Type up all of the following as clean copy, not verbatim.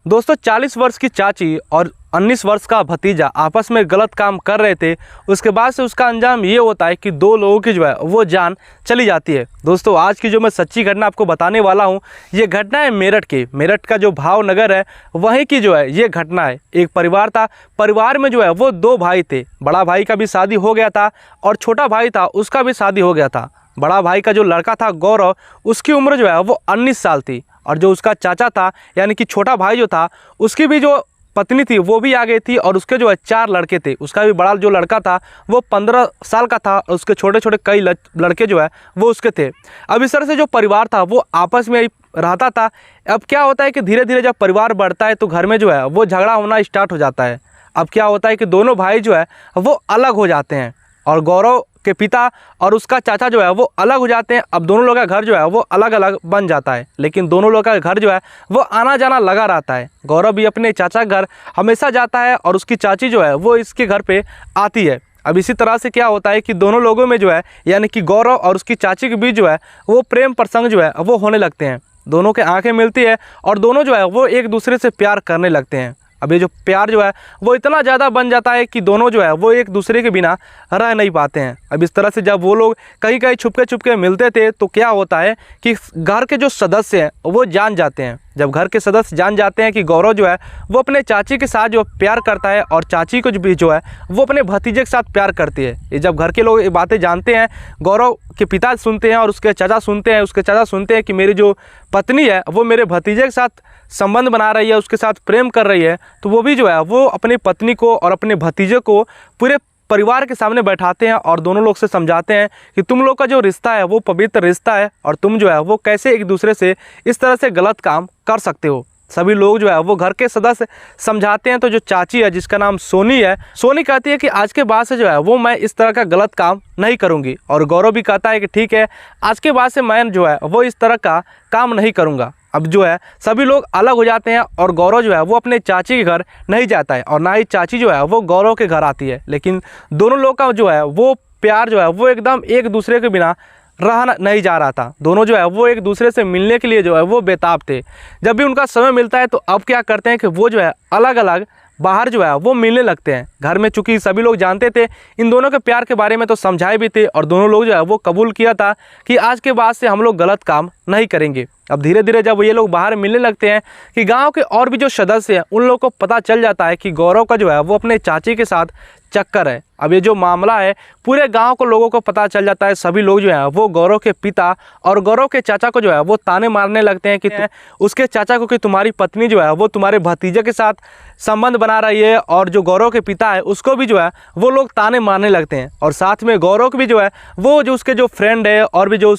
दोस्तों 40 वर्ष की चाची और 19 वर्ष का भतीजा आपस में गलत काम कर रहे थे। उसके बाद से उसका अंजाम ये होता है कि दो लोगों की जो है वो जान चली जाती है। दोस्तों आज की जो मैं सच्ची घटना आपको बताने वाला हूँ, ये घटना है मेरठ की। मेरठ का जो भावनगर है वहीं की जो है ये घटना है। एक परिवार था, परिवार में जो है वो दो भाई थे। बड़ा भाई का भी शादी हो गया था और छोटा भाई था उसका भी शादी हो गया था। बड़ा भाई का जो लड़का था गौरव, उसकी उम्र जो है वो 19 साल थी और जो उसका चाचा था यानी कि छोटा भाई जो था, उसकी भी जो पत्नी थी वो भी आ गई थी और उसके जो है 4 लड़के थे। उसका भी बड़ा जो लड़का था वो 15 साल का था और उसके छोटे छोटे कई लड़के जो है वो उसके थे। अब इस तरह से जो परिवार था वो आपस में रहता था। अब क्या होता है कि धीरे धीरे जब परिवार बढ़ता है तो घर में जो है वो झगड़ा होना स्टार्ट हो जाता है। अब क्या होता है कि दोनों भाई जो है वो अलग हो जाते हैं और गौरव के पिता और उसका चाचा जो है वो अलग हो जाते हैं। अब दोनों लोगों का घर जो है वो अलग अलग बन जाता है, लेकिन दोनों लोगों का घर जो है वो आना जाना लगा रहता है। गौरव भी अपने चाचा के घर हमेशा जाता है और उसकी चाची जो है वो इसके घर पे आती है। अब इसी तरह से क्या होता है कि दोनों लोगों में जो है यानी कि गौरव और उसकी चाची के बीच जो है वो प्रेम प्रसंग जो है वो होने लगते हैं। दोनों के आंखें मिलती है और दोनों जो है वो एक दूसरे से प्यार करने लगते हैं। अब ये जो प्यार जो है वो इतना ज़्यादा बन जाता है कि दोनों जो है वो एक दूसरे के बिना रह नहीं पाते हैं। अब इस तरह से जब वो लोग कहीं कहीं छुपके मिलते थे तो क्या होता है कि घर के जो सदस्य हैं वो जान जाते हैं। जब घर के सदस्य जान जाते हैं कि गौरव जो है वो अपने चाची के साथ जो प्यार करता है और चाची को भी जो है वो अपने भतीजे के साथ प्यार करती है, ये जब घर के लोग ये बातें जानते हैं, गौरव के पिता सुनते हैं और उसके चाचा सुनते हैं। उसके चाचा सुनते हैं कि मेरी जो पत्नी है वो मेरे भतीजे के साथ संबंध बना रही है, उसके साथ प्रेम कर रही है, तो वो भी जो है वो अपनी पत्नी को और अपने भतीजे को पूरे परिवार के सामने बैठाते हैं और दोनों लोग से समझाते हैं कि तुम लोग का जो रिश्ता है वो पवित्र रिश्ता है और तुम जो है वो कैसे एक दूसरे से इस तरह से गलत काम कर सकते हो। सभी लोग जो है वो घर के सदस्य समझाते हैं। तो जो चाची है जिसका नाम सोनी है, सोनी कहती है कि आज के बाद से जो है वो मैं इस तरह का गलत काम नहीं करूँगी और गौरव भी कहता है कि ठीक है, आज के बाद से मैं जो है वो इस तरह का काम नहीं करूँगा। अब जो है सभी लोग अलग हो जाते हैं और गौरव जो है वो अपने चाची के घर नहीं जाता है और ना ही चाची जो है वो गौरव के घर आती है। लेकिन दोनों लोग का जो है वो प्यार जो है वो एकदम एक दूसरे के बिना रहा नहीं जा रहा था। दोनों जो है वो एक दूसरे से मिलने के लिए जो है वो बेताब थे। जब भी उनका समय मिलता है तो अब क्या करते हैं कि वो जो है अलग अलग बाहर जो है वो मिलने लगते हैं। घर में चूंकि सभी लोग जानते थे इन दोनों के प्यार के बारे में तो समझाए भी थे और दोनों लोग जो है वो कबूल किया था कि आज के बाद से हम लोग गलत काम नहीं करेंगे। अब धीरे धीरे जब ये लोग बाहर मिलने लगते हैं कि गांव के और भी जो सदस्य हैं उन लोगों को पता चल जाता है कि गौरव का जो है वो अपने चाची के साथ चक्कर है। अब ये जो मामला है पूरे गांव को लोगों को पता चल जाता है। सभी लोग जो है वो गौरव के पिता और गौरव के चाचा को जो है वो ताने मारने लगते हैं कि उसके चाचा को कि तुम्हारी पत्नी जो है वो तुम्हारे भतीजे के साथ संबंध बना रही है और जो गौरव के पिता है उसको भी जो है वो लोग ताने मारने लगते हैं। और साथ में गौरव को भी जो है वो जो उसके जो फ्रेंड है और भी जो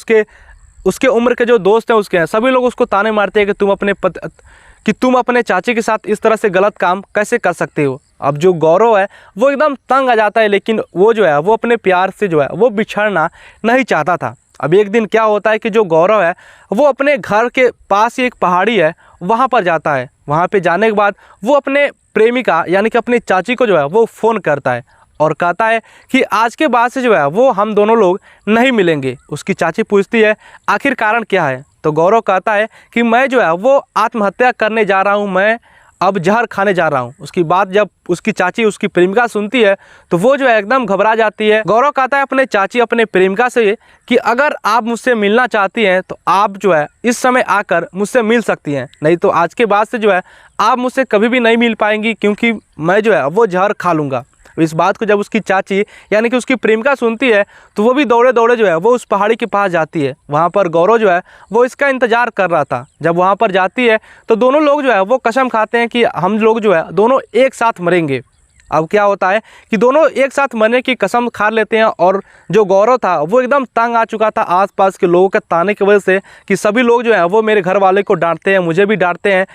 उसके उम्र के जो दोस्त हैं उसके हैं, सभी लोग उसको ताने मारते हैं कि तुम अपने चाची के साथ इस तरह से गलत काम कैसे कर सकते हो। अब जो गौरव है वो एकदम तंग आ जाता है, लेकिन वो जो है वो अपने प्यार से जो है वो बिछड़ना नहीं चाहता था। अब एक दिन क्या होता है कि जो गौरव है वो अपने घर के पास ही एक पहाड़ी है वहाँ पर जाता है। वहाँ पे जाने के बाद वो अपने प्रेमिका यानी कि अपनी चाची को जो है वो फ़ोन करता है और कहता है कि आज के बाद से जो है वो हम दोनों लोग नहीं मिलेंगे। उसकी चाची पूछती है आखिर कारण क्या है, तो गौरव कहता है कि मैं जो है वो आत्महत्या करने जा रहा हूँ, मैं अब जहर खाने जा रहा हूँ। उसकी बात जब उसकी चाची उसकी प्रेमिका सुनती है तो वो जो है एकदम घबरा जाती है। गौरव कहता है अपने चाची अपने प्रेमिका से कि अगर आप मुझसे मिलना चाहती हैं तो आप जो है इस समय आकर मुझसे मिल सकती हैं, नहीं तो आज के बाद से जो है आप मुझसे कभी भी नहीं मिल पाएंगी क्योंकि मैं जो है वो जहर खा लूँगा। इस बात को जब उसकी चाची यानी कि उसकी प्रेमिका सुनती है तो वो भी दौड़े दौड़े जो है वो उस पहाड़ी के पास जाती है। वहाँ पर गौरव जो है वो इसका इंतज़ार कर रहा था। जब वहाँ पर जाती है तो दोनों लोग जो है वो कसम खाते हैं कि हम लोग जो है दोनों एक साथ मरेंगे। अब क्या होता है कि दोनों एक साथ मरने की कसम खा लेते हैं और जो गौरव था वो एकदम तंग आ चुका था आसपास के लोगों के ताने की वजह से कि सभी लोग जो है वो मेरे घर वाले को डांटते हैं, मुझे भी डांटते हैं,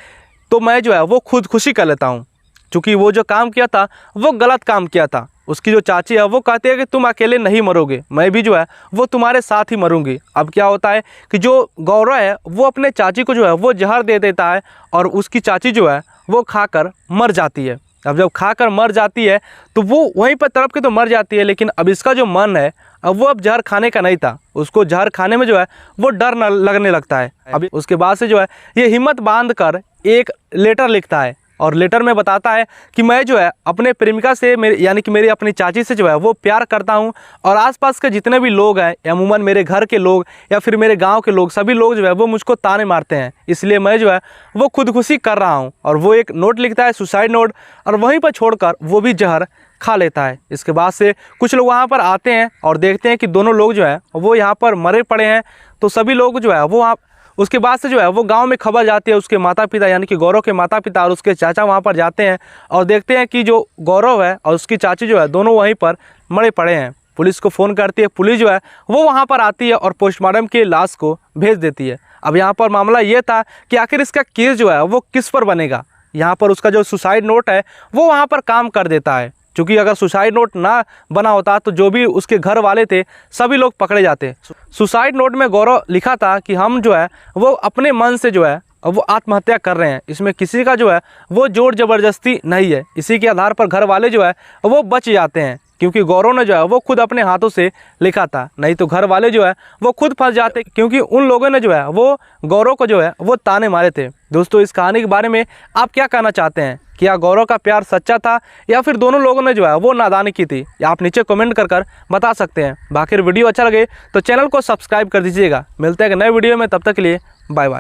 तो मैं जो है वो खुदकुशी कर लेता हूँ। चूँकि वो जो काम किया था वो गलत काम किया था। उसकी जो चाची है वो कहती है कि तुम अकेले नहीं मरोगे, मैं भी जो है वो तुम्हारे साथ ही मरूंगी। अब क्या होता है कि जो गौरव है वो अपने चाची को जो है वो जहर दे देता है और उसकी चाची जो है वो खाकर मर जाती है। अब जब खाकर मर जाती है तो वो वहीं पर तड़प के तो मर जाती है, लेकिन अब इसका जो मन है अब वो अब जहर खाने का नहीं था, उसको जहर खाने में जो है वो डर न लगने लगता है। अभी उसके बाद से जो है ये हिम्मत बांध कर एक लेटर लिखता है और लेटर में बताता है कि मैं जो है अपने प्रेमिका से यानी कि मेरी अपनी चाची से जो है वो प्यार करता हूं और आसपास के जितने भी लोग हैं, अमूमन मेरे घर के लोग या फिर मेरे गांव के लोग, सभी लोग जो है वो मुझको ताने मारते हैं, इसलिए मैं जो है वो खुदकुशी कर रहा हूं। और वो एक नोट लिखता है, सुसाइड नोट, और वहीं पर छोड़कर वो भी जहर खा लेता है। इसके बाद से कुछ लोग वहाँ पर आते हैं और देखते हैं कि दोनों लोग जो है वो यहाँ पर मरे पड़े हैं, तो सभी लोग जो है वो उसके बाद से जो है वो गांव में खबर जाती है, उसके माता पिता यानी कि गौरव के माता पिता और उसके चाचा वहां पर जाते हैं और देखते हैं कि जो गौरव है और उसकी चाची जो है दोनों वहीं पर मरे पड़े हैं। पुलिस को फ़ोन करती है, पुलिस जो है वो वहां पर आती है और पोस्टमार्टम के लाश को भेज देती है। अब यहाँ पर मामला ये था कि आखिर इसका केस जो है वो किस पर बनेगा। यहाँ पर उसका जो सुसाइड नोट है वो वहाँ पर काम कर देता है, क्योंकि अगर सुसाइड नोट ना बना होता तो जो भी उसके घर वाले थे सभी लोग पकड़े जाते। सुसाइड नोट में गौरव लिखा था कि हम जो है वो अपने मन से जो है वो आत्महत्या कर रहे हैं, इसमें किसी का जो है वो जोर ज़बरदस्ती नहीं है। इसी के आधार पर घर वाले जो है वो बच जाते हैं, क्योंकि गौरव ने जो है वो खुद अपने हाथों से लिखा था, नहीं तो घर वाले जो है वो खुद फंस जाते, क्योंकि उन लोगों ने जो है वो गौरव को जो है वो ताने मारे थे। दोस्तों, इस कहानी के बारे में आप क्या कहना चाहते हैं? क्या गौरव का प्यार सच्चा था या फिर दोनों लोगों ने जो है वो नादानी की थी? या आप नीचे कमेंट कर बता सकते हैं। बाकी वीडियो अच्छा लगे तो चैनल को सब्सक्राइब कर दीजिएगा। मिलते हैं एक नए वीडियो में, तब तक के लिए बाय बाय।